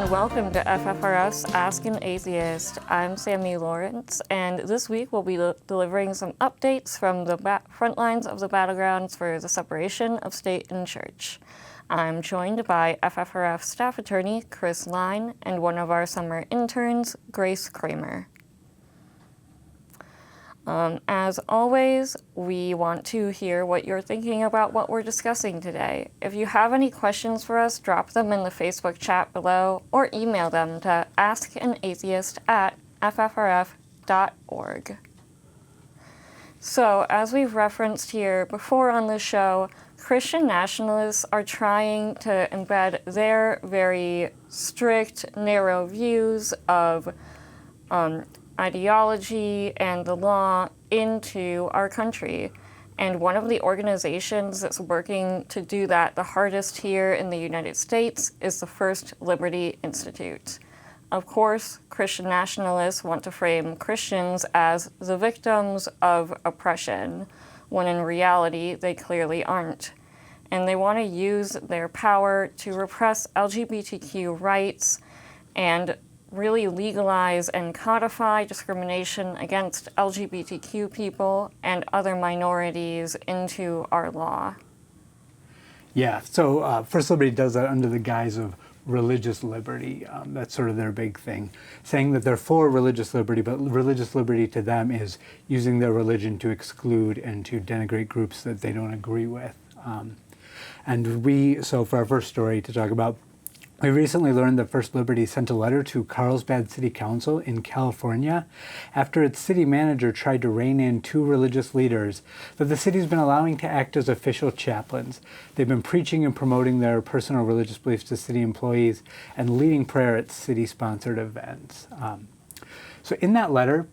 and welcome to FFRF's Ask an Atheist. I'm Sammi Lawrence, and this week we'll be delivering some updates from the front lines of the battlegrounds for the separation of state and church. I'm joined by FFRF staff attorney Chris Line and one of our summer interns, Grace Kraimer. As always, we want to hear what you're thinking about what we're discussing today. If you have any questions for us, drop them in the Facebook chat below or email them to askanatheist@ffrf.org. So, as we've referenced here before on the show, Christian nationalists are trying to embed their very strict, narrow views of ideology and the law into our country. And one of the organizations that's working to do that the hardest here in the United States is the First Liberty Institute. Of course, Christian nationalists want to frame Christians as the victims of oppression, when in reality they clearly aren't. And they want to use their power to repress LGBTQ rights and really legalize and codify discrimination against LGBTQ people and other minorities into our law. Yeah, so First Liberty does that under the guise of religious liberty. That's sort of their big thing, saying that they're for religious liberty, but religious liberty to them is using their religion to exclude and to denigrate groups that they don't agree with. So for our first story to talk about, we recently learned that First Liberty sent a letter to Carlsbad City Council in California after its city manager tried to rein in two religious leaders that the city's been allowing to act as official chaplains. They've been preaching and promoting their personal religious beliefs to city employees and leading prayer at city-sponsored events. So in that letter,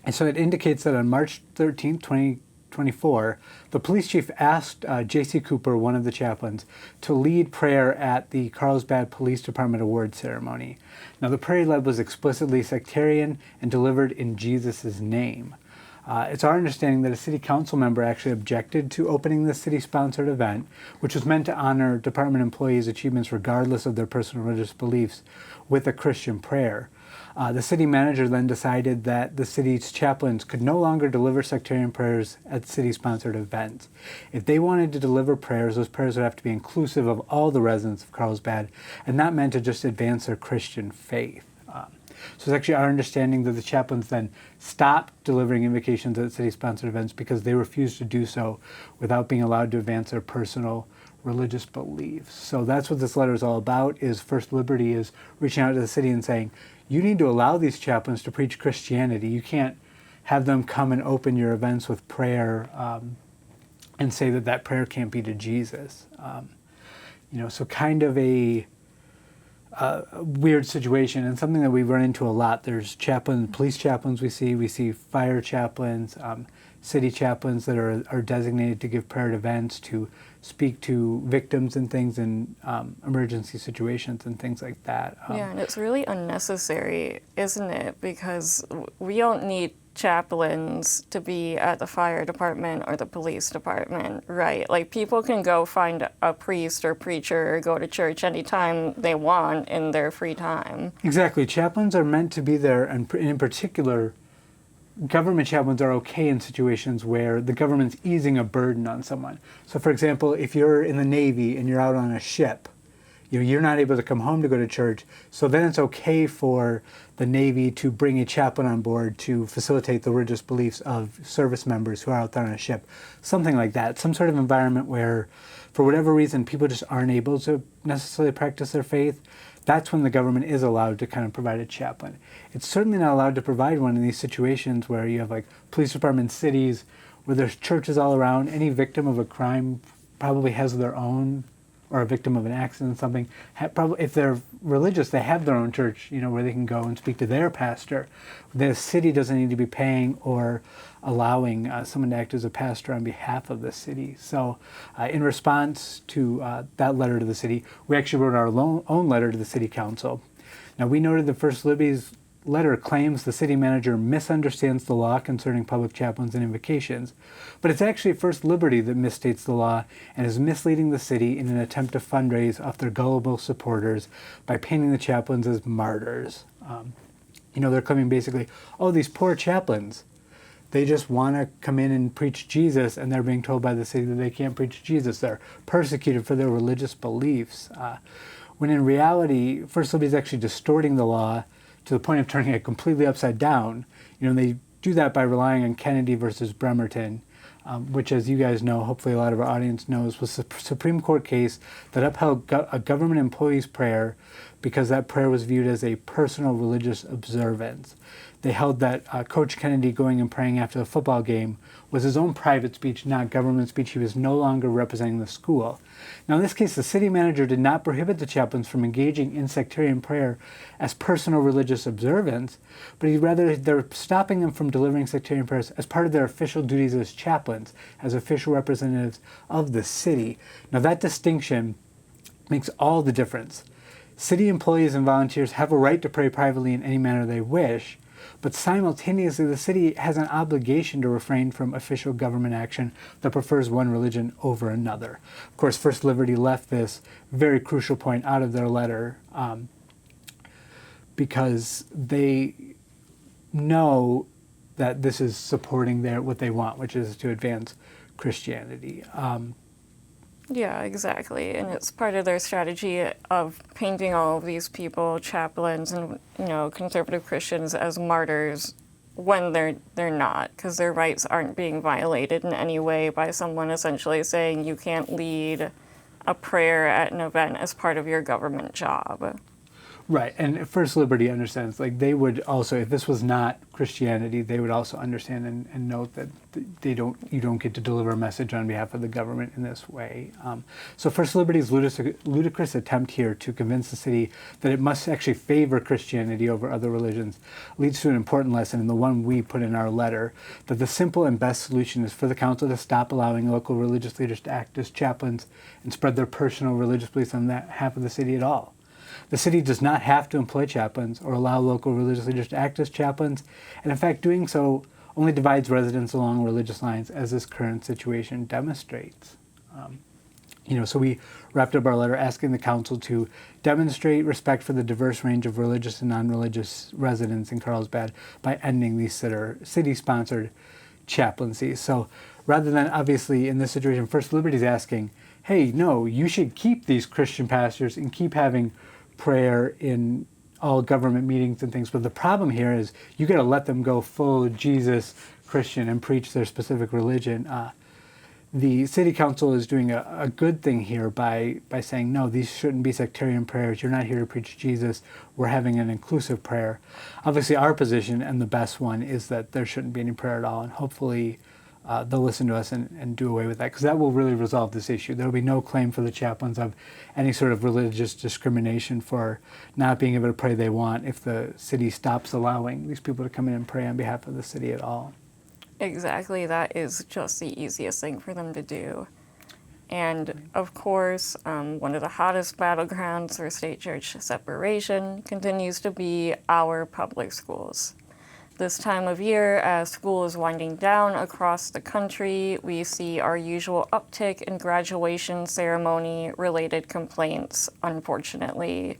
it indicates that on March 13th, 2024, the police chief asked J.C. Cooper, one of the chaplains, to lead prayer at the Carlsbad Police Department award ceremony. Now, the prayer he led was explicitly sectarian and delivered in Jesus' name. It's our understanding that a city council member actually objected to opening the city-sponsored event, which was meant to honor department employees' achievements regardless of their personal religious beliefs, with a Christian prayer. The city manager then decided that the city's chaplains could no longer deliver sectarian prayers at city-sponsored events. If they wanted to deliver prayers, those prayers would have to be inclusive of all the residents of Carlsbad, and that meant to just advance their Christian faith. So it's actually our understanding that the chaplains then stopped delivering invocations at city-sponsored events because they refused to do so without being allowed to advance their personal religious beliefs. So that's what this letter is all about, is First Liberty is reaching out to the city and saying, you need to allow these chaplains to preach Christianity. You can't have them come and open your events with prayer and say that prayer can't be to Jesus. So kind of a weird situation, and something that we run into a lot. There's police chaplains we see fire chaplains, city chaplains that are designated to give prayer at events, to speak to victims and things in emergency situations and things like that. Yeah, and it's really unnecessary, isn't it? Because we don't need chaplains to be at the fire department or the police department, right? Like, people can go find a priest or preacher or go to church anytime they want in their free time. Exactly. Chaplains are meant to be there, and in particular, government chaplains are okay in situations where the government's easing a burden on someone. So, for example, if you're in the Navy and you're out on a ship, you're not able to come home to go to church, so then it's okay for the Navy to bring a chaplain on board to facilitate the religious beliefs of service members who are out there on a ship. Something like that. Some sort of environment where, for whatever reason, people just aren't able to necessarily practice their faith. That's when the government is allowed to kind of provide a chaplain. It's certainly not allowed to provide one in these situations where you have like police departments, cities, where there's churches all around. Any victim of a crime probably has their own, or a victim of an accident, something. Probably, if they're religious, they have their own church, where they can go and speak to their pastor. The city doesn't need to be paying or allowing someone to act as a pastor on behalf of the city. So in response to that letter to the city, we actually wrote our own letter to the city council. Now, we noted that First Liberty's letter claims the city manager misunderstands the law concerning public chaplains and invocations, but it's actually First Liberty that misstates the law and is misleading the city in an attempt to fundraise off their gullible supporters by painting the chaplains as martyrs. They're claiming basically, oh, these poor chaplains, they just want to come in and preach Jesus, and they're being told by the city that they can't preach Jesus. They're persecuted for their religious beliefs. When in reality, First Liberty is actually distorting the law to the point of turning it completely upside down. They do that by relying on Kennedy versus Bremerton, which, as you guys know, hopefully a lot of our audience knows, was a Supreme Court case that upheld a government employee's prayer because that prayer was viewed as a personal religious observance. They held that Coach Kennedy going and praying after the football game was his own private speech, not government speech. He was no longer representing the school. Now, in this case, the city manager did not prohibit the chaplains from engaging in sectarian prayer as personal religious observance, but they're stopping them from delivering sectarian prayers as part of their official duties as chaplains, as official representatives of the city. Now, that distinction makes all the difference. City employees and volunteers have a right to pray privately in any manner they wish, but simultaneously the city has an obligation to refrain from official government action that prefers one religion over another. Of course, First Liberty left this very crucial point out of their letter because they know that this is supporting what they want, which is to advance Christianity. Yeah, exactly. And it's part of their strategy of painting all of these people, chaplains and, conservative Christians, as martyrs when they're not, because their rights aren't being violated in any way by someone essentially saying you can't lead a prayer at an event as part of your government job. Right, and First Liberty understands, they would also, if this was not Christianity, they would also understand and note that you don't get to deliver a message on behalf of the government in this way. So First Liberty's ludicrous attempt here to convince the city that it must actually favor Christianity over other religions leads to an important lesson, and the one we put in our letter, that the simple and best solution is for the council to stop allowing local religious leaders to act as chaplains and spread their personal religious beliefs on that half of the city at all. The city does not have to employ chaplains or allow local religious leaders to act as chaplains, and in fact doing so only divides residents along religious lines, as this current situation demonstrates. So we wrapped up our letter asking the council to demonstrate respect for the diverse range of religious and non-religious residents in Carlsbad by ending these city-sponsored chaplaincies. So rather than, obviously, in this situation, First Liberty is asking, hey, no, you should keep these Christian pastors and keep having prayer in all government meetings and things. But the problem here is you got to let them go full Jesus Christian and preach their specific religion. The city council is doing a good thing here by saying, no, these shouldn't be sectarian prayers. You're not here to preach Jesus. We're having an inclusive prayer. Obviously, our position and the best one is that there shouldn't be any prayer at all. And hopefully they'll listen to us and do away with that, because that will really resolve this issue. There will be no claim for the chaplains of any sort of religious discrimination for not being able to pray they want if the city stops allowing these people to come in and pray on behalf of the city at all. Exactly. That is just the easiest thing for them to do. And of course, one of the hottest battlegrounds for state church separation continues to be our public schools. This time of year, as school is winding down across the country, we see our usual uptick in graduation ceremony-related complaints, unfortunately.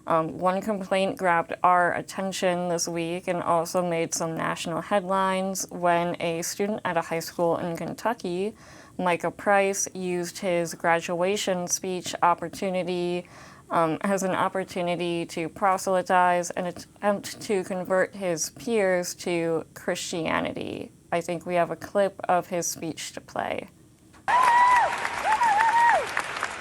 One complaint grabbed our attention this week and also made some national headlines when a student at a high school in Kentucky, Micah Price, used his graduation speech opportunity as an opportunity to proselytize and attempt to convert his peers to Christianity. I think we have a clip of his speech to play.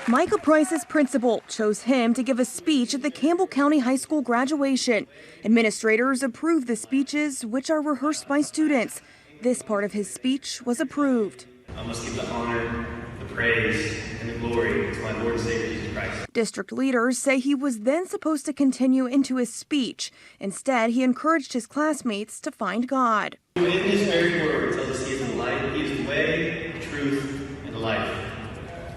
Micah Price's principal chose him to give a speech at the Campbell County High School graduation. Administrators approved the speeches, which are rehearsed by students. This part of his speech was approved. I must give the honor, the praise, and the glory to my Lord and Savior Jesus Christ. District leaders say he was then supposed to continue into his speech. Instead, he encouraged his classmates to find God. In his very word tells us he is the light, he is the way, the truth, and the life.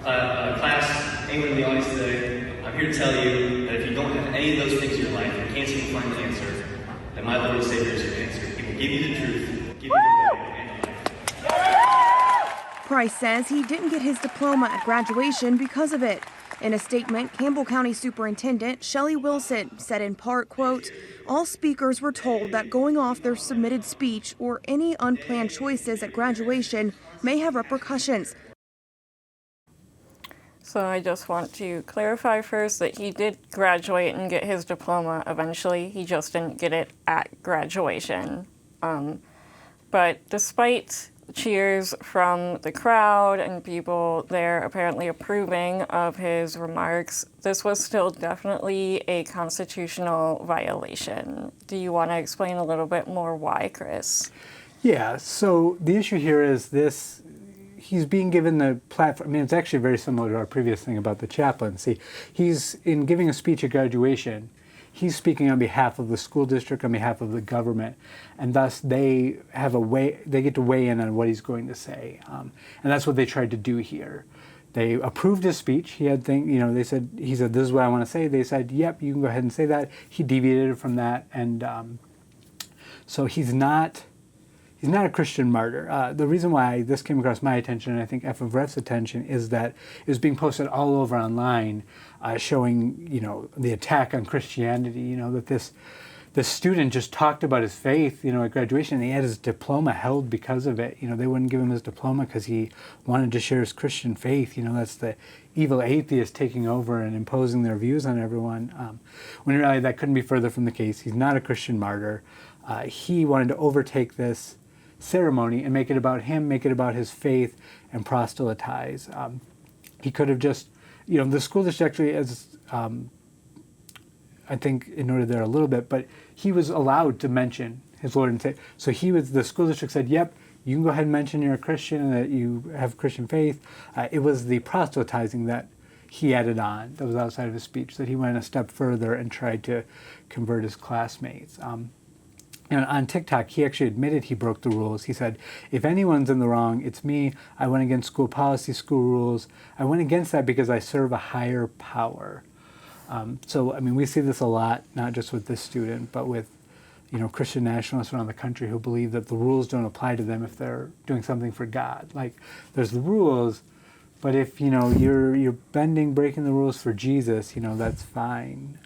Class, anyone in the audience today, I'm here to tell you that if you don't have any of those things in your life, you can't seem to find the answer, that my Lord and Savior is your answer. He will give you the truth, give you the way, and life. Price says he didn't get his diploma at graduation because of it. In a statement, Campbell County Superintendent Shelley Wilson said in part, quote, all speakers were told that going off their submitted speech or any unplanned choices at graduation may have repercussions. So I just want to clarify first that he did graduate and get his diploma eventually. He just didn't get it at graduation. But despite cheers from the crowd and people there apparently approving of his remarks, this was still definitely a constitutional violation. Do you want to explain a little bit more why, Chris? Yeah, so the issue here is this, he's being given the platform. I mean, it's actually very similar to our previous thing about the chaplaincy. He's, in giving a speech at graduation, he's speaking on behalf of the school district, on behalf of the government, and thus they have they get to weigh in on what he's going to say. And that's what they tried to do here. They approved his speech. He had he said, this is what I want to say. They said, yep, you can go ahead and say that. He deviated from that, and so he's not a Christian martyr. The reason why this came across my attention, and I think FFRF's attention, is that it was being posted all over online, showing, the attack on Christianity. That this student just talked about his faith, at graduation, and he had his diploma held because of it. They wouldn't give him his diploma because he wanted to share his Christian faith. That's the evil atheist taking over and imposing their views on everyone. When really that couldn't be further from the case. He's not a Christian martyr. He wanted to overtake this ceremony and make it about him, make it about his faith, and proselytize. He could have just, the school district actually, as I think it noted there a little bit, but he was allowed to mention his Lord and Savior. So the school district said, yep, you can go ahead and mention you're a Christian and that you have Christian faith. It was the proselytizing that he added on that was outside of his speech, that he went a step further and tried to convert his classmates. And on TikTok, he actually admitted he broke the rules. He said, if anyone's in the wrong, it's me. I went against school policy, school rules. I went against that because I serve a higher power. We see this a lot, not just with this student, but with, Christian nationalists around the country who believe that the rules don't apply to them if they're doing something for God. Like, there's the rules, but if, you're breaking the rules for Jesus, that's fine.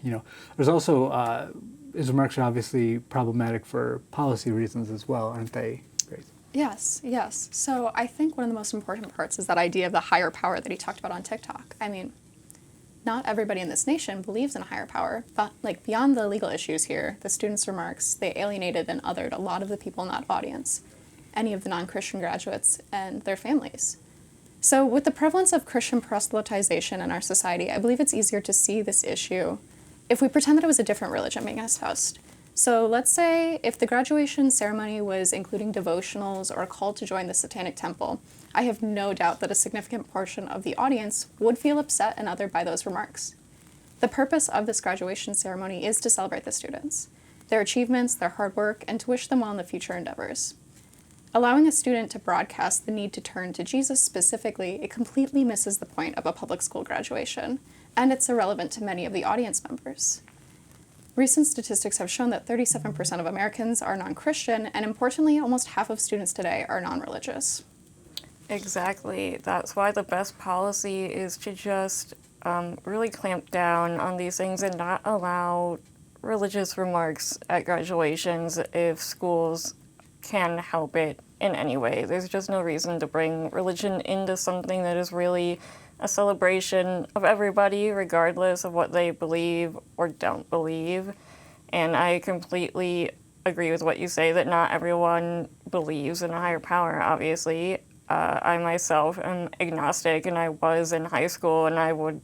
There's also, his remarks are obviously problematic for policy reasons as well, aren't they, Grace? Yes. So I think one of the most important parts is that idea of the higher power that he talked about on TikTok. I mean, not everybody in this nation believes in a higher power, but beyond the legal issues here, the students' remarks, they alienated and othered a lot of the people in that audience, any of the non-Christian graduates and their families. So with the prevalence of Christian proselytization in our society, I believe it's easier to see this issue if we pretend that it was a different religion being espoused. So let's say if the graduation ceremony was including devotionals or a call to join the Satanic Temple, I have no doubt that a significant portion of the audience would feel upset and othered by those remarks. The purpose of this graduation ceremony is to celebrate the students, their achievements, their hard work, and to wish them well in the future endeavors. Allowing a student to broadcast the need to turn to Jesus specifically, it completely misses the point of a public school graduation, and it's irrelevant to many of the audience members. Recent statistics have shown that 37% of Americans are non-Christian, and importantly, almost half of students today are non-religious. Exactly. That's why the best policy is to just really clamp down on these things and not allow religious remarks at graduations if schools can help it in any way. There's just no reason to bring religion into something that is really a celebration of everybody, regardless of what they believe or don't believe. And I completely agree with what you say, that not everyone believes in a higher power, obviously. I myself am agnostic, and I was in high school, and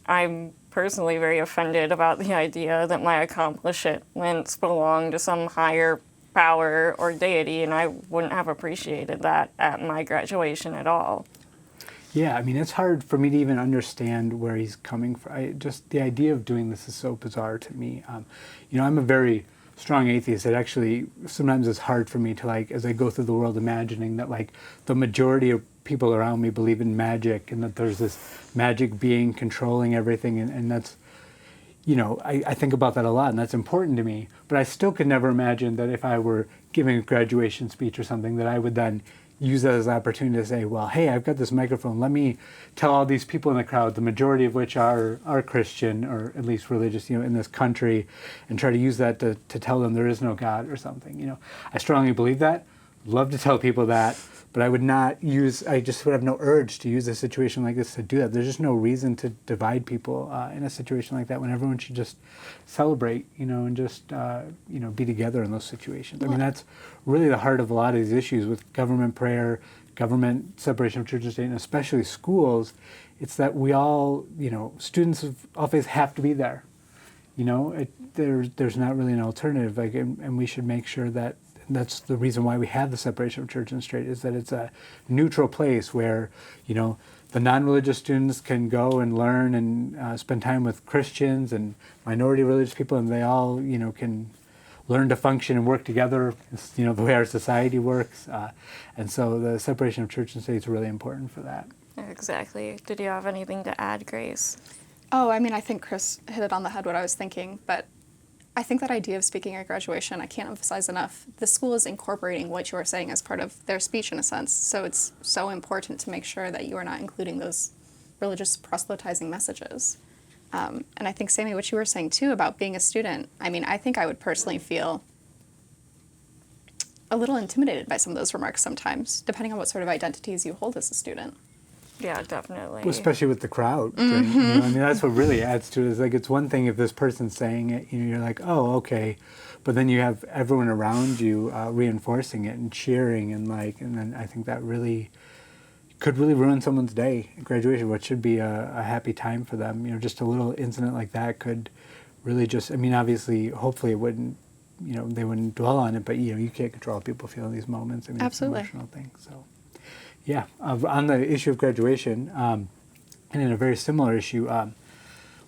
I'm personally very offended about the idea that my accomplishments belong to some higher power or deity, and I wouldn't have appreciated that at my graduation at all. Yeah, it's hard for me to even understand where he's coming from. Just the idea of doing this is so bizarre to me. I'm a very strong atheist. It actually sometimes is hard for me to, as I go through the world, imagining that, the majority of people around me believe in magic and that there's this magic being controlling everything, and that's, I think about that a lot, and that's important to me. But I still could never imagine that if I were giving a graduation speech or something, that I would then use that as an opportunity to say, well, hey, I've got this microphone. Let me tell all these people in the crowd, the majority of which are Christian or at least religious, in this country, and try to use that to tell them there is no God or something. I strongly believe that. Love to tell people that, but I just would have no urge to use a situation like this to do that. There's just no reason to divide people in a situation like that when everyone should just celebrate, and just, be together in those situations. I mean, that's really the heart of a lot of these issues with government prayer, government separation of church and state, and especially schools. It's that we all, students of all faiths have to be there. There's not really an alternative, and we should make sure that that's the reason why we have the separation of church and state, is that it's a neutral place where, the non-religious students can go and learn and spend time with Christians and minority religious people, and they all, can learn to function and work together, the way our society works. And so the separation of church and state is really important for that. Exactly. Did you have anything to add, Grace? Oh, I think Chris hit it on the head what I was thinking, but I think that idea of speaking at graduation, I can't emphasize enough. The school is incorporating what you are saying as part of their speech in a sense. So it's so important to make sure that you are not including those religious proselytizing messages. And I think, Sammi, what you were saying too about being a student, I think I would personally feel a little intimidated by some of those remarks sometimes, depending on what sort of identities you hold as a student. Yeah, definitely. Well, especially with the crowd. That's what really adds to it. Is like, it's one thing if this person's saying it, you're like, oh, okay. But then you have everyone around you reinforcing it and cheering and then I think that really could really ruin someone's day at graduation, what should be a happy time for them. Just a little incident like that could really just, obviously, hopefully it wouldn't, they wouldn't dwell on it, but you can't control how people feel in these moments. Absolutely. It's an emotional thing, so. Yeah, on the issue of graduation, and in a very similar issue,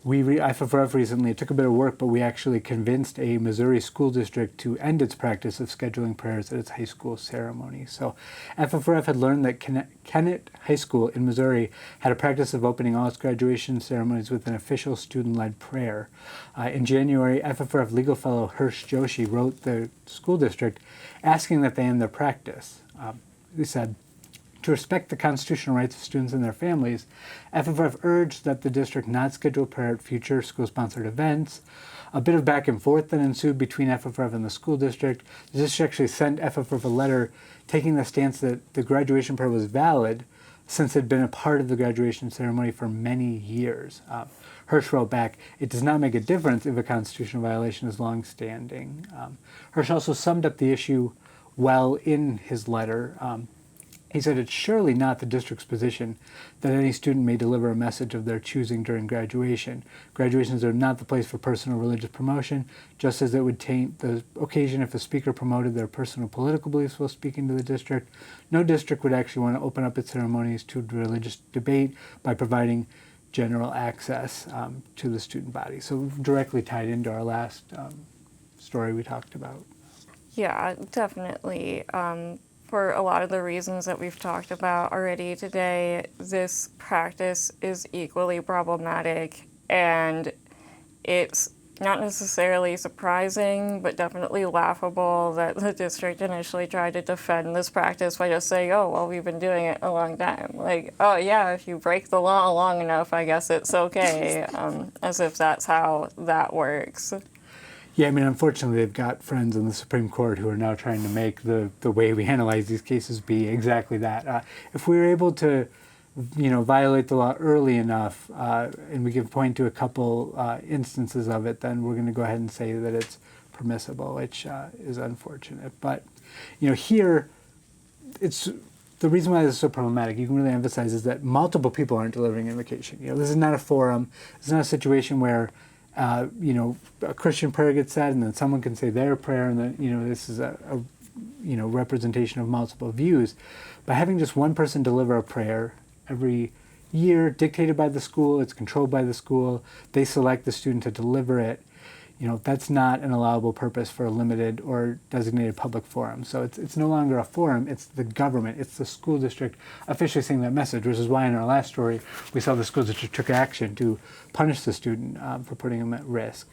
FFRF recently, it took a bit of work, but we actually convinced a Missouri school district to end its practice of scheduling prayers at its high school ceremony. So FFRF had learned that Kennett High School in Missouri had a practice of opening all its graduation ceremonies with an official student-led prayer. In January, FFRF legal fellow Hirsch Joshi wrote the school district asking that they end their practice. He said, to respect the constitutional rights of students and their families, FFRF urged that the district not schedule prayer at future school-sponsored events. A bit of back and forth then ensued between FFRF and the school district. The district actually sent FFRF a letter taking the stance that the graduation prayer was valid since it had been a part of the graduation ceremony for many years. Hirsch wrote back, it does not make a difference if a constitutional violation is long-standing. Hirsch also summed up the issue well in his letter. He said it's surely not the district's position that any student may deliver a message of their choosing during graduation. Graduations are not the place for personal religious promotion, just as it would taint the occasion if a speaker promoted their personal political beliefs while speaking to the district. No district would actually want to open up its ceremonies to religious debate by providing general access to the student body. So directly tied into our last story we talked about. Yeah, definitely. For a lot of the reasons that we've talked about already today, this practice is equally problematic, and it's not necessarily surprising, but definitely laughable that the district initially tried to defend this practice by just saying, oh, well, we've been doing it a long time. Like, oh, yeah, if you break the law long enough, I guess it's okay, as if that's how that works. Yeah, unfortunately, they've got friends in the Supreme Court who are now trying to make the way we analyze these cases be exactly that. If we were able to, violate the law early enough, and we can point to a couple instances of it, then we're going to go ahead and say that it's permissible, which is unfortunate. But, here, it's the reason why this is so problematic. You can really emphasize is that multiple people aren't delivering an invocation. This is not a forum. This is not a situation where a Christian prayer gets said, and then someone can say their prayer, and then, this is a representation of multiple views. By having just one person deliver a prayer every year, dictated by the school, it's controlled by the school, they select the student to deliver it, that's not an allowable purpose for a limited or designated public forum. So it's no longer a forum, it's the government, it's the school district officially saying that message, which is why in our last story we saw the school district took action to punish the student for putting him at risk.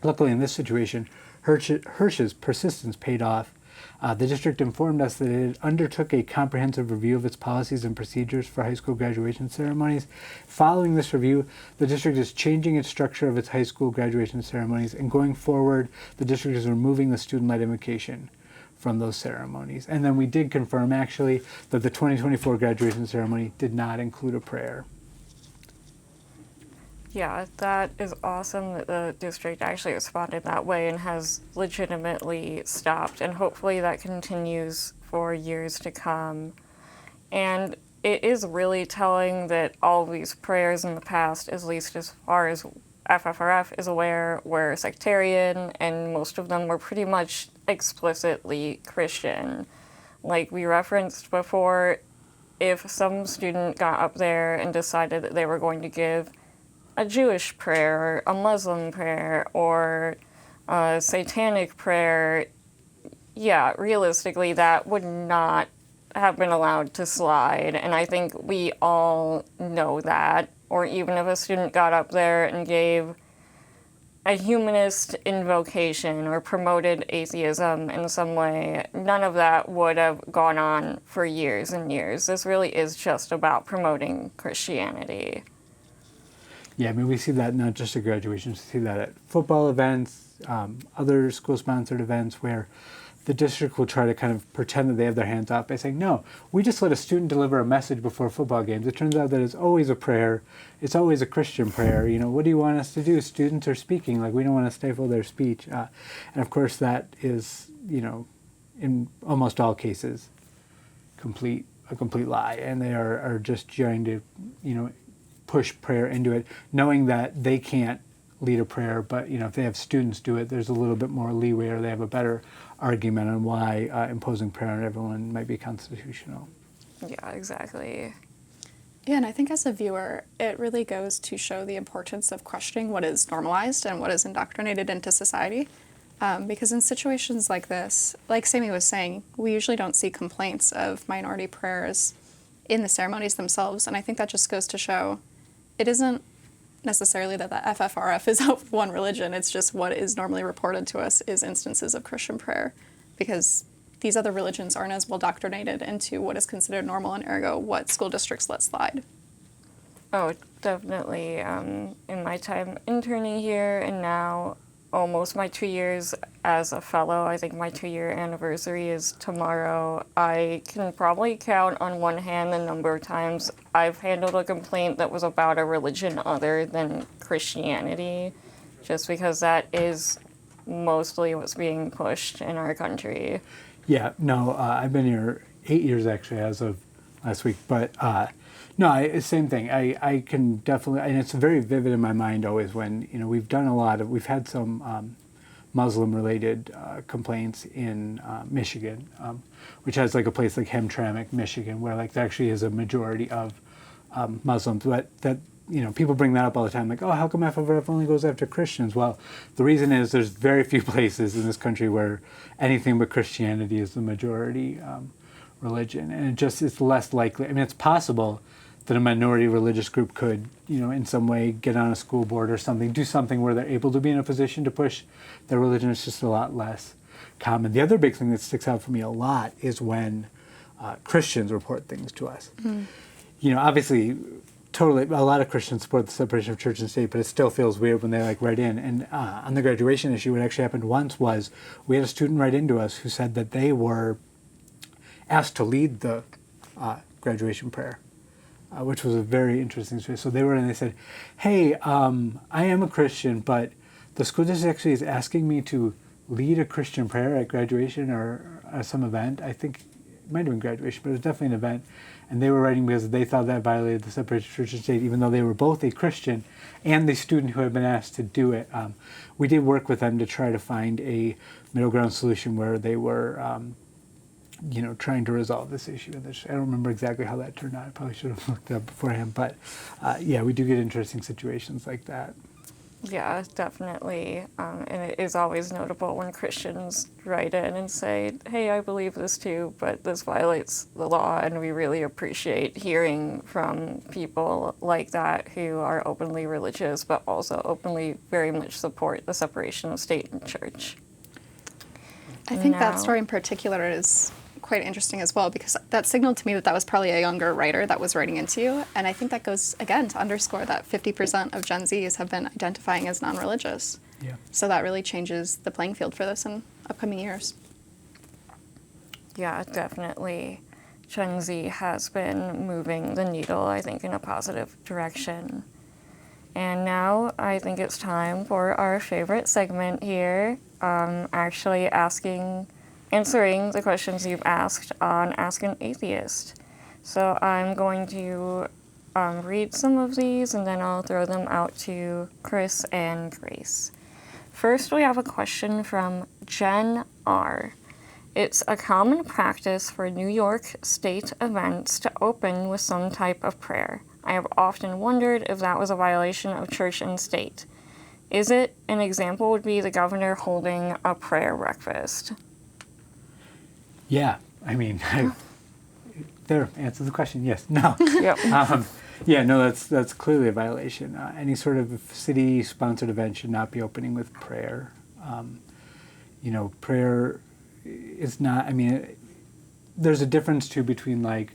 Luckily in this situation, Hirsch's persistence paid off. The district informed us that it undertook a comprehensive review of its policies and procedures for high school graduation ceremonies. Following this review, the district is changing its structure of its high school graduation ceremonies, and going forward, the district is removing the student-led invocation from those ceremonies. And then we did confirm, actually, that the 2024 graduation ceremony did not include a prayer. Yeah, that is awesome that the district actually responded that way and has legitimately stopped, and hopefully that continues for years to come. And it is really telling that all these prayers in the past, at least as far as FFRF is aware, were sectarian, and most of them were pretty much explicitly Christian. Like we referenced before, if some student got up there and decided that they were going to give a Jewish prayer, a Muslim prayer, or a satanic prayer, yeah, realistically, that would not have been allowed to slide. And I think we all know that. Or even if a student got up there and gave a humanist invocation or promoted atheism in some way, none of that would have gone on for years and years. This really is just about promoting Christianity. Yeah, I mean, we see that not just at graduations, we see that at football events, other school-sponsored events where the district will try to kind of pretend that they have their hands off by saying, no, we just let a student deliver a message before football games. It turns out that it's always a prayer. It's always a Christian prayer. What do you want us to do? Students are speaking. Like, we don't want to stifle their speech. And of course, that is, in almost all cases, a complete lie. And they are just trying to, push prayer into it, knowing that they can't lead a prayer, but if they have students do it, there's a little bit more leeway, or they have a better argument on why imposing prayer on everyone might be constitutional. Yeah, exactly. Yeah, and I think as a viewer, it really goes to show the importance of questioning what is normalized and what is indoctrinated into society. Because in situations like this, like Sammi was saying, we usually don't see complaints of minority prayers in the ceremonies themselves, and I think that just goes to show it isn't necessarily that the FFRF is out for one religion, it's just what is normally reported to us is instances of Christian prayer, because these other religions aren't as well doctrinated into what is considered normal, and ergo what school districts let slide. Oh, definitely. In my time interning here, and now almost my 2 years as a fellow, I think my 2-year anniversary is tomorrow, I can probably count on one hand the number of times I've handled a complaint that was about a religion other than Christianity, just because that is mostly what's being pushed in our country. Yeah, no, I've been here 8 years actually as of last week, but no, same thing. I can definitely, and it's very vivid in my mind always when, we've had some Muslim-related complaints in Michigan, which has like a place like Hamtramck, Michigan, where like there actually is a majority of Muslims. But that, people bring that up all the time, like, oh, how come FFRF only goes after Christians? Well, the reason is there's very few places in this country where anything but Christianity is the majority religion, and it's less likely. I mean, it's possible that a minority religious group could, in some way get on a school board or something, do something where they're able to be in a position to push their religion. It's just a lot less common. The other big thing that sticks out for me a lot is when Christians report things to us. Mm-hmm. Obviously, totally, a lot of Christians support the separation of church and state, but it still feels weird when they write in. And on the graduation issue, what actually happened once was we had a student write into us who said that they were asked to lead the graduation prayer, which was a very interesting story. So they were in and they said, hey, I am a Christian, but the school district actually is asking me to lead a Christian prayer at graduation or some event. I think it might have been graduation, but it was definitely an event. And they were writing because they thought that violated the separation of church and state, even though they were both a Christian and the student who had been asked to do it. We did work with them to try to find a middle ground solution where they were trying to resolve this issue. And I don't remember exactly how that turned out. I probably should have looked it up beforehand. But yeah, we do get interesting situations like that. Yeah, definitely. And it is always notable when Christians write in and say, hey, I believe this too, but this violates the law. And we really appreciate hearing from people like that who are openly religious, but also openly very much support the separation of state and church. I think Now- that story in particular is quite interesting as well, because that signaled to me that that was probably a younger writer that was writing into you. And I think that goes, again, to underscore that 50% of Gen Zs have been identifying as non-religious. Yeah. So that really changes the playing field for this in upcoming years. Yeah, definitely. Gen Z has been moving the needle, I think, in a positive direction. And now I think it's time for our favorite segment here, actually answering the questions you've asked on Ask an Atheist. So I'm going to read some of these and then I'll throw them out to Chris and Grace. First, we have a question from Jen R. It's a common practice for New York State events to open with some type of prayer. I have often wondered if that was a violation of church and state. Is it? An example would be the governor holding a prayer breakfast. Yeah, I mean, there, answer the question, yes, no. Yep. Yeah, no, that's clearly a violation. Any sort of city-sponsored event should not be opening with prayer. Prayer is not, I mean, there's a difference too between like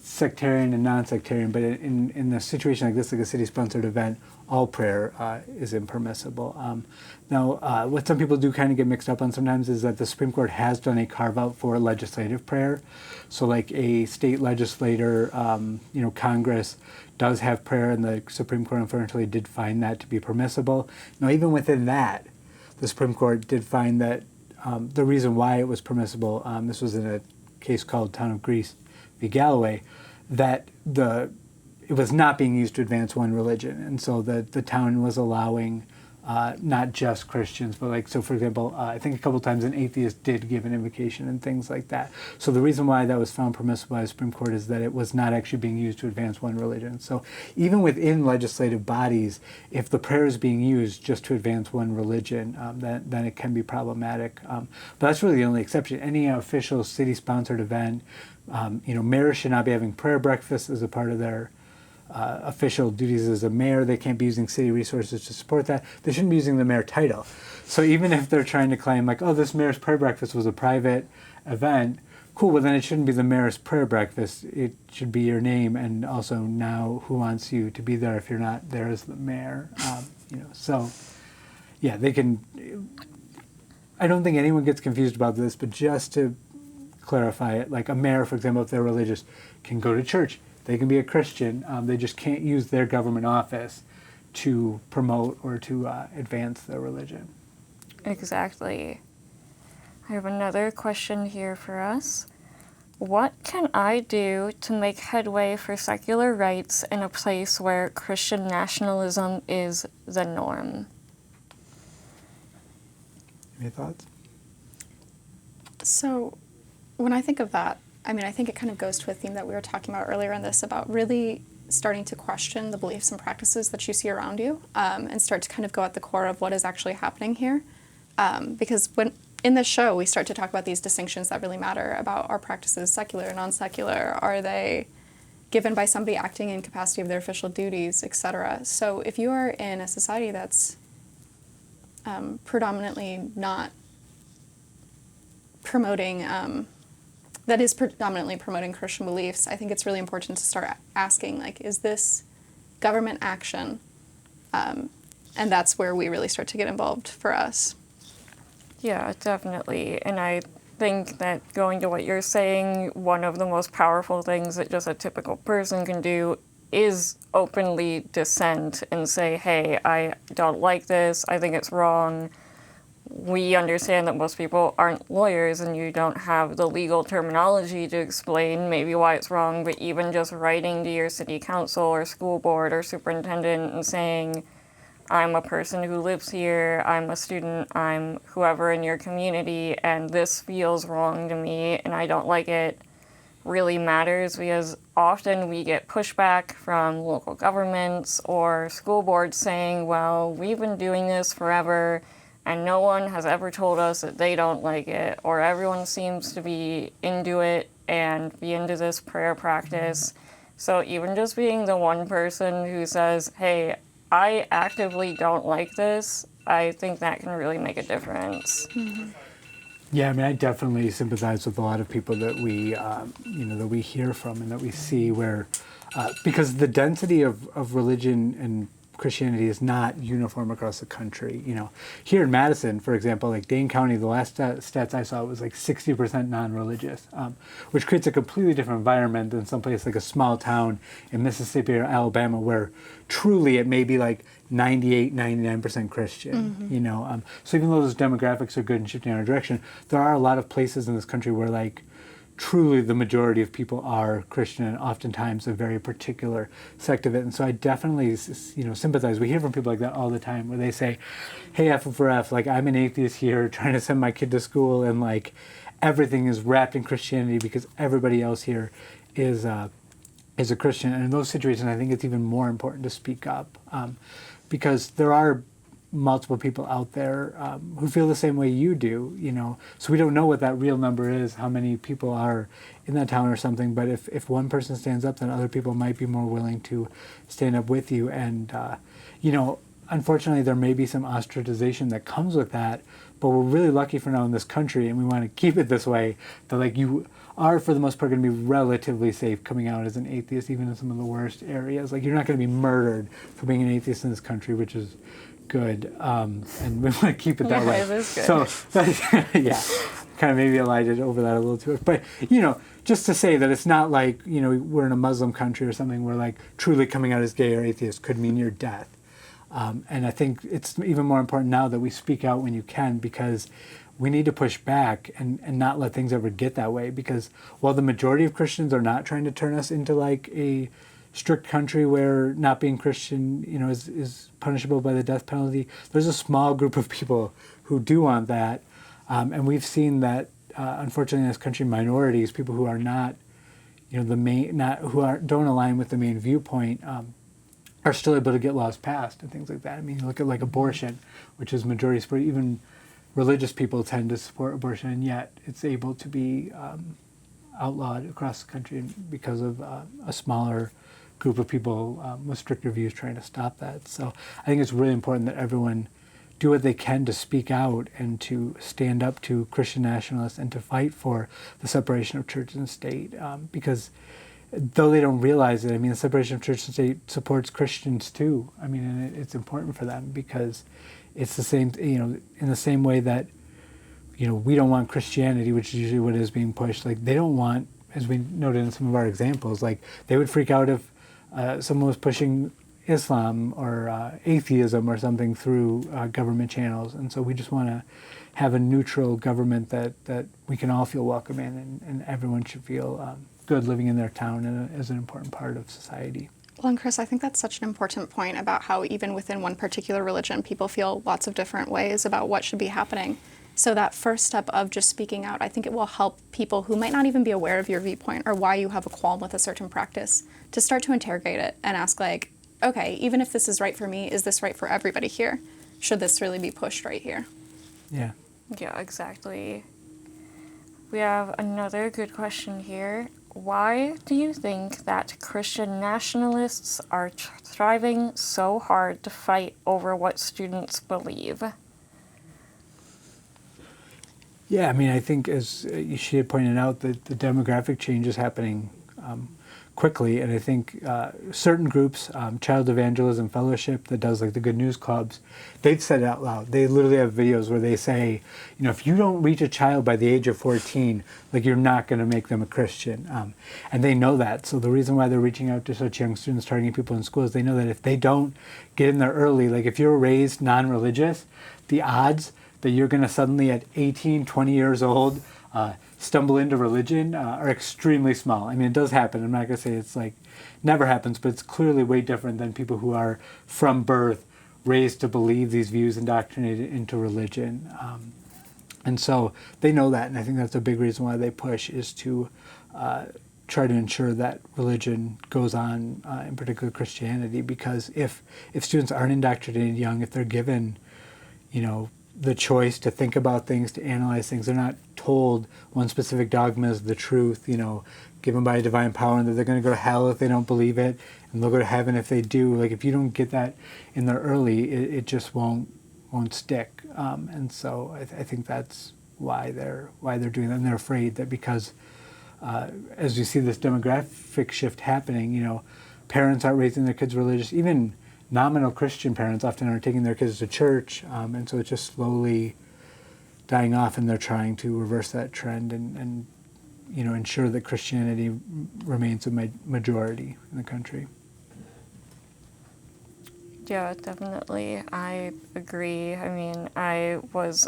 sectarian and non-sectarian, but in a situation like this, like a city-sponsored event, all prayer is impermissible. Now, what some people do kind of get mixed up on sometimes is that the Supreme Court has done a carve-out for legislative prayer. So like a state legislator, Congress does have prayer, and the Supreme Court unfortunately did find that to be permissible. Now, even within that, the Supreme Court did find that the reason why it was permissible, this was in a case called Town of Greece v. Galloway, that it was not being used to advance one religion. And so the town was allowing not just Christians, but like, so for example, I think a couple times an atheist did give an invocation and things like that. So the reason why that was found permissible by the Supreme Court is that it was not actually being used to advance one religion. So even within legislative bodies, if the prayer is being used just to advance one religion, then it can be problematic. But that's really the only exception. Any official city-sponsored event, mayors should not be having prayer breakfasts as a part of their official duties as a mayor. They can't be using city resources to support that. They shouldn't be using the mayor title. So even if they're trying to claim like, oh, this mayor's prayer breakfast was a private event, cool, well then it shouldn't be the mayor's prayer breakfast. It should be your name, and also now who wants you to be there if you're not there as the mayor. So yeah, they can, I don't think anyone gets confused about this, but just to clarify it, like a mayor, for example, if they're religious, can go to church. They can be a Christian. They just can't use their government office to promote or to advance their religion. Exactly. I have another question here for us. What can I do to make headway for secular rights in a place where Christian nationalism is the norm? Any thoughts? So when I think of that, I think it kind of goes to a theme that we were talking about earlier in this, about really starting to question the beliefs and practices that you see around you, and start to kind of go at the core of what is actually happening here. Because when in this show, we start to talk about these distinctions that really matter about our practices, secular, non-secular. Are they given by somebody acting in capacity of their official duties, etc.? So if you are in a society that's predominantly not promoting Christian beliefs, I think it's really important to start asking, like, is this government action? And that's where we really start to get involved for us. Yeah, definitely. And I think that going to what you're saying, one of the most powerful things that just a typical person can do is openly dissent and say, hey, I don't like this, I think it's wrong. We understand that most people aren't lawyers and you don't have the legal terminology to explain maybe why it's wrong, but even just writing to your city council or school board or superintendent and saying, I'm a person who lives here, I'm a student, I'm whoever in your community, and this feels wrong to me and I don't like it. really matters, because often we get pushback from local governments or school boards saying, well, we've been doing this forever and no one has ever told us that they don't like it, or everyone seems to be into it and be into this prayer practice. So even just being the one person who says, hey, I actively don't like this, I think that can really make a difference. Yeah, I mean, I definitely sympathize with a lot of people that we, that we hear from and that we see where, because the density of religion and Christianity is not uniform across the country. Here in Madison, for example, like Dane County, the last stats I saw was like 60% non-religious, which creates a completely different environment than someplace like a small town in Mississippi or Alabama where truly it may be like 98, 99% Christian, So even though those demographics are good and shifting in our direction, there are a lot of places in this country where like truly the majority of people are Christian, and oftentimes a very particular sect of it. And so I definitely, sympathize. We hear from people like that all the time where they say, hey, FFRF, like I'm an atheist here trying to send my kid to school, and like everything is wrapped in Christianity because everybody else here is a Christian. And in those situations, I think it's even more important to speak up, because there are multiple people out there who feel the same way you do, So we don't know what that real number is, how many people are in that town or something. But if one person stands up, then other people might be more willing to stand up with you. And, unfortunately, there may be some ostracization that comes with that. But we're really lucky for now in this country, and we want to keep it this way, that like you are, for the most part, going to be relatively safe coming out as an atheist, even in some of the worst areas. Like you're not going to be murdered for being an atheist in this country, which is good, and we want to keep it that way. It is good. So, yeah, kind of maybe Elijah over that a little too much. But, just to say that it's not like, we're in a Muslim country or something where like truly coming out as gay or atheist could mean your death. And I think it's even more important now that we speak out when you can, because we need to push back and not let things ever get that way. Because while the majority of Christians are not trying to turn us into like a strict country where not being Christian, is punishable by the death penalty, there's a small group of people who do want that, and we've seen that, unfortunately, in this country, minorities, people who are not, don't align with the main viewpoint, are still able to get laws passed and things like that. I mean, you look at like abortion, which is majority support. Even religious people tend to support abortion, and yet it's able to be outlawed across the country because of a smaller group of people with stricter views trying to stop that. So I think it's really important that everyone do what they can to speak out and to stand up to Christian nationalists and to fight for the separation of church and state, because though they don't realize it, I mean, the separation of church and state supports Christians too. I mean, and it's important for them because it's the same, in the same way that, we don't want Christianity, which is usually what is being pushed. Like they don't want, as we noted in some of our examples, like they would freak out if someone was pushing Islam or atheism or something through government channels. And so we just want to have a neutral government that we can all feel welcome in, and everyone should feel good living in their town and as an important part of society. Well, and Chris, I think that's such an important point about how even within one particular religion, people feel lots of different ways about what should be happening. So that first step of just speaking out, I think it will help people who might not even be aware of your viewpoint or why you have a qualm with a certain practice to start to interrogate it and ask like, okay, even if this is right for me, is this right for everybody here? Should this really be pushed right here? Yeah. Yeah, exactly. We have another good question here. Why do you think that Christian nationalists are striving so hard to fight over what students believe? Yeah, I mean, I think as she had pointed out, that the demographic change is happening quickly, and I think certain groups, Child Evangelism Fellowship that does like the Good News Clubs, they've said it out loud. They literally have videos where they say, if you don't reach a child by the age of 14, like you're not going to make them a Christian, and they know that. So the reason why they're reaching out to such young students, targeting people in school, is they know that if they don't get in there early, like if you're raised non-religious, the odds that you're going to suddenly at 18, 20 years old stumble into religion are extremely small. I mean, it does happen. I'm not going to say it's like never happens, but it's clearly way different than people who are from birth raised to believe these views, indoctrinated into religion. And so they know that, and I think that's a big reason why they push, is to try to ensure that religion goes on, in particular Christianity, because if students aren't indoctrinated young, if they're given, the choice to think about things, to analyze things, they're not told one specific dogma is the truth, given by a divine power, and that they're going to go to hell if they don't believe it, and they'll go to heaven if they do. Like, if you don't get that in there early, it just won't stick. And so I think that's why they're doing that, and they're afraid that because as we see this demographic shift happening, parents aren't raising their kids religious. Even nominal Christian parents often aren't taking their kids to church, and so it's just slowly dying off, and they're trying to reverse that trend and ensure that Christianity remains a majority in the country. Yeah, definitely. I agree. I mean, I was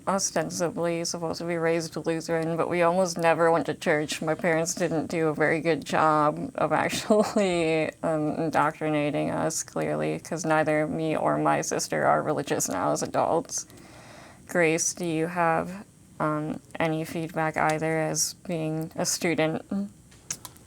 ostensibly supposed to be raised Lutheran, but we almost never went to church. My parents didn't do a very good job of actually indoctrinating us, clearly, because neither me or my sister are religious now as adults. Grace, do you have any feedback either as being a student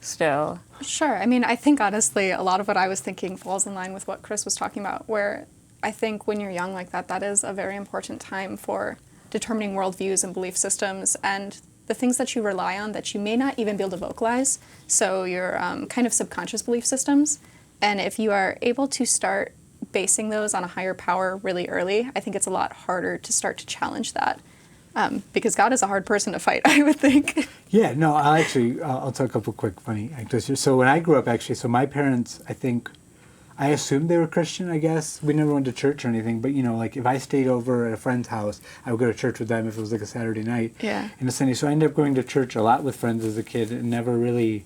still? Sure. I mean, I think honestly, a lot of what I was thinking falls in line with what Chris was talking about, where I think when you're young like that, that is a very important time for determining worldviews and belief systems and the things that you rely on that you may not even be able to vocalize. So your kind of subconscious belief systems. And if you are able to start basing those on a higher power really early, I think it's a lot harder to start to challenge that. Because God is a hard person to fight, I would think. Yeah, no, I'll tell a couple quick funny anecdotes here. So when I grew up, so my parents, I assumed they were Christian, I guess. We never went to church or anything, but like if I stayed over at a friend's house, I would go to church with them if it was like a Saturday night. Yeah. In a Sunday. So I ended up going to church a lot with friends as a kid and never really,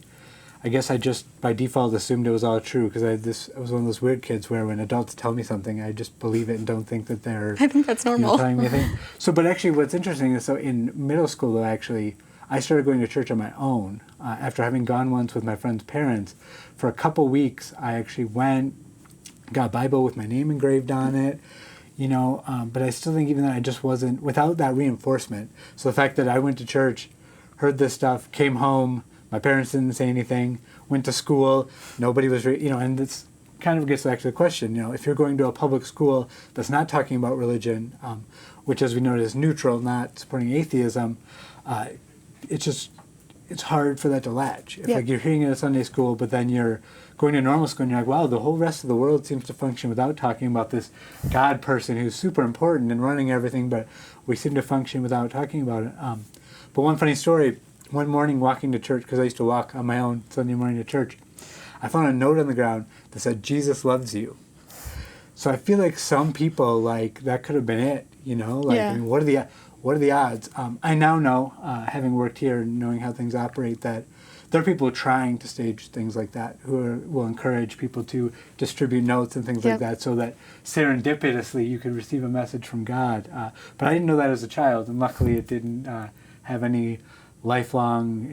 I guess I just by default assumed it was all true because I was one of those weird kids where when adults tell me something, I just believe it and don't think that they're I think that's normal. telling me a thing. So, but actually what's interesting is, so in middle school though, actually, I started going to church on my own after having gone once with my friend's parents. For a couple weeks, I actually went, got a Bible with my name engraved on it, but I still think even then I just wasn't, without that reinforcement. So the fact that I went to church, heard this stuff, came home, my parents didn't say anything, went to school, nobody was, and this kind of gets back to the question, if you're going to a public school that's not talking about religion, which as we know is neutral, not supporting atheism, it's hard for that to latch. If like you're hearing it at Sunday school, but then you're going to normal school and you're like, wow, the whole rest of the world seems to function without talking about this God person who's super important and running everything, but we seem to function without talking about it. But one funny story, one morning walking to church, because I used to walk on my own Sunday morning to church, I found a note on the ground that said, Jesus loves you. So I feel like some people, that could have been it, I mean, what are the odds? I now know, having worked here and knowing how things operate, that there are people trying to stage things like that who will encourage people to distribute notes and things like that so that serendipitously you could receive a message from God. But I didn't know that as a child, and luckily it didn't have any lifelong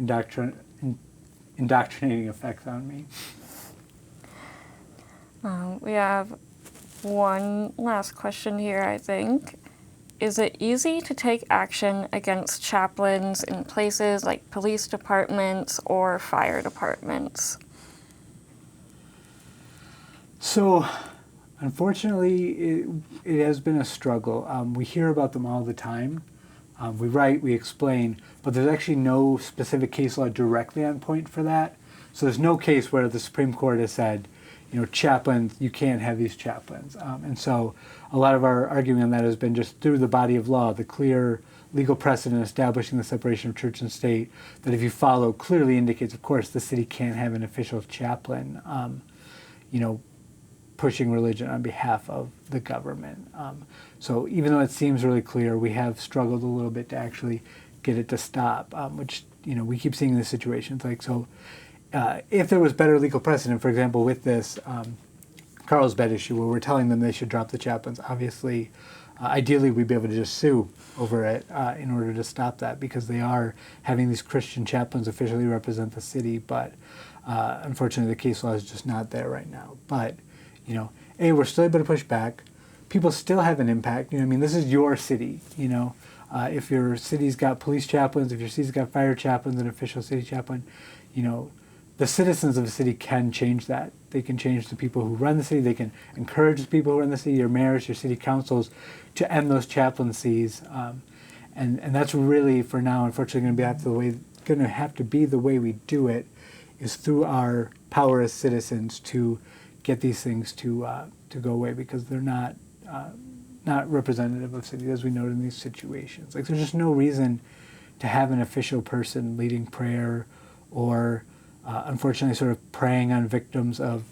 indoctrinating effects on me. We have one last question here, I think. Is it easy to take action against chaplains in places like police departments or fire departments? So, unfortunately, it has been a struggle. We hear about them all the time. We write, we explain, but there's actually no specific case law directly on point for that. So there's no case where the Supreme Court has said, chaplains, you can't have these chaplains. And so a lot of our argument on that has been just through the body of law, the clear legal precedent establishing the separation of church and state, that if you follow clearly indicates, of course, the city can't have an official chaplain, pushing religion on behalf of the government. So even though it seems really clear, we have struggled a little bit to actually get it to stop, which, we keep seeing in the situations. If there was better legal precedent, for example, with this Carlsbad issue where we're telling them they should drop the chaplains, obviously, ideally we'd be able to just sue over it in order to stop that, because they are having these Christian chaplains officially represent the city, but unfortunately the case law is just not there right now. But, we're still able to push back. People still have an impact. This is your city, If your city's got police chaplains, if your city's got fire chaplains, an official city chaplain, the citizens of the city can change that. They can change the people who run the city. They can encourage the people who run the city, your mayors, your city councils, to end those chaplaincies. And that's really, for now, unfortunately, going to have to be the way we do it, is through our power as citizens to get these things to go away, because they're not representative of cities, as we noted in these situations. Like, there's just no reason to have an official person leading prayer, or unfortunately sort of preying on victims of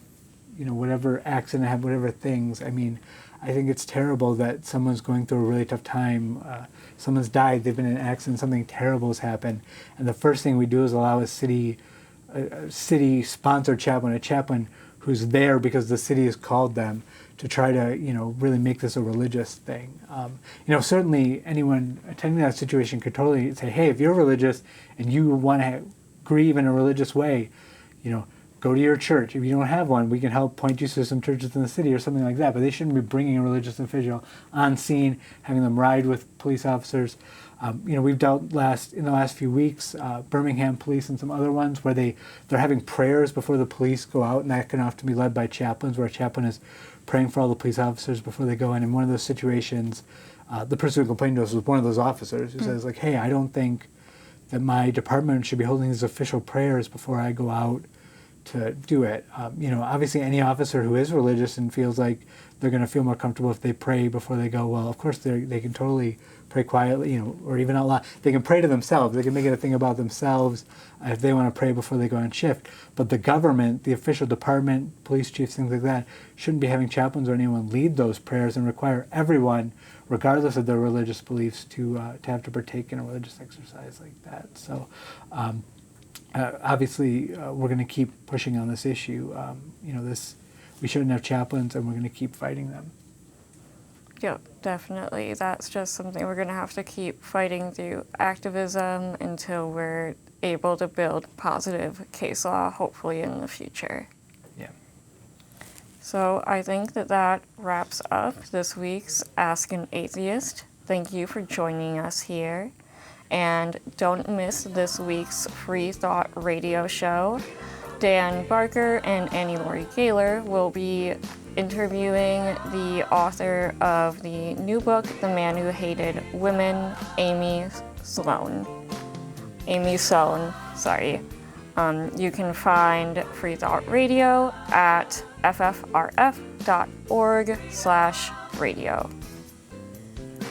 whatever accident, whatever things. I mean, I think it's terrible that someone's going through a really tough time. Someone's died, they've been in an accident, something terrible has happened, and the first thing we do is allow a city-sponsored chaplain, a chaplain who's there because the city has called them, to try to really make this a religious thing. Certainly anyone attending that situation could totally say, hey, if you're religious and you want to grieve in a religious way, go to your church. If you don't have one, we can help point you to some churches in the city or something like that. But they shouldn't be bringing a religious official on scene, having them ride with police officers. We've dealt in the last few weeks, Birmingham police and some other ones, where they're having prayers before the police go out, and that can often be led by chaplains, where a chaplain is praying for all the police officers before they go in. In one of those situations, the person who complained to us was one of those officers who says, like, hey, I don't think that my department should be holding these official prayers before I go out to do it. Obviously any officer who is religious and feels like they're going to feel more comfortable if they pray before they go, well, of course they can totally pray quietly, or even out loud. They can pray to themselves. They can make it a thing about themselves if they want to pray before they go on shift. But the government, the official department, police chiefs, things like that, shouldn't be having chaplains or anyone lead those prayers and require everyone, regardless of their religious beliefs, to have to partake in a religious exercise like that. So obviously, we're going to keep pushing on this issue. We shouldn't have chaplains, and we're going to keep fighting them. Yeah, definitely. That's just something we're going to have to keep fighting through activism until we're able to build positive case law, hopefully in the future. Yeah. So I think that wraps up this week's Ask an Atheist. Thank you for joining us here. And don't miss this week's Free Thought radio show. Dan Barker and Annie Laurie Gaylor will be interviewing the author of the new book, The Man Who Hated Women, Amy Sohn, sorry. You can find Free Thought Radio at ffrf.org/radio.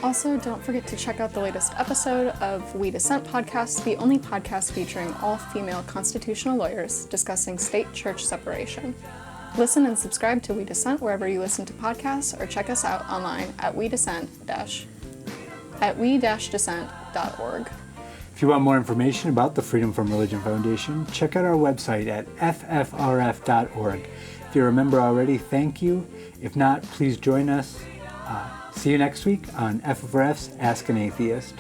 Also, don't forget to check out the latest episode of We Dissent podcast, the only podcast featuring all-female constitutional lawyers discussing state-church separation. Listen and subscribe to We Dissent wherever you listen to podcasts, or check us out online at we-dissent.org. If you want more information about the Freedom from Religion Foundation, check out our website at ffrf.org. If you're a member already, thank you. If not, please join us. See you next week on FFRF's Ask an Atheist.